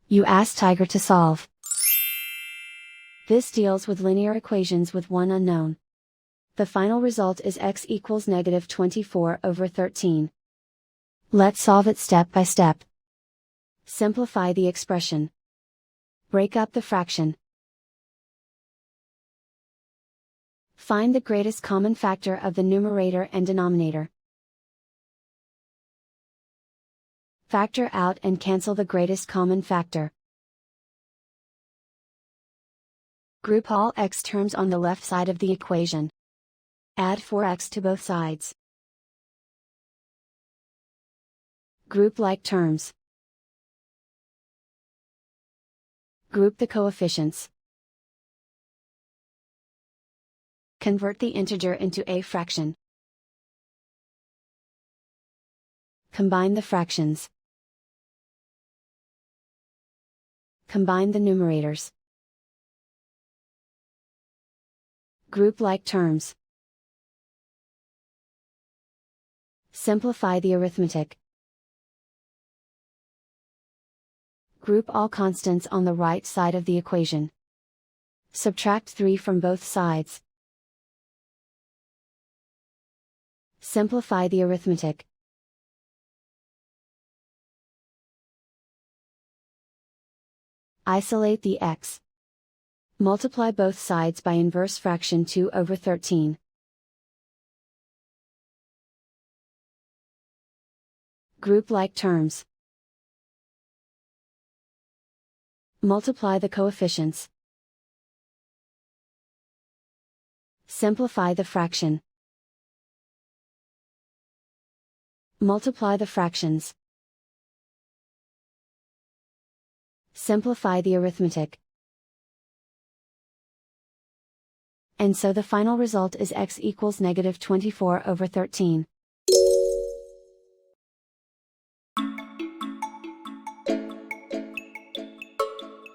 You ask Tiger to solve. This deals with linear equations with one unknown. The final result is x equals -24/13. Let's solve it step by step. Simplify the expression. Break up the fraction. Find the greatest common factor of the numerator and denominator. Factor out and cancel the greatest common factor. Group all x terms on the left side of the equation. Add 4x to both sides. Group like terms. Group the coefficients. Convert the integer into a fraction. Combine the fractions. Combine the numerators. Group like terms. Simplify the arithmetic. Group all constants on the right side of the equation. Subtract 3 from both sides. Simplify the arithmetic. Isolate the x. Multiply both sides by inverse fraction 2/13. Group like terms. Multiply the coefficients. Simplify the fraction. Multiply the fractions. Simplify the arithmetic. And so the final result is x equals -24/13.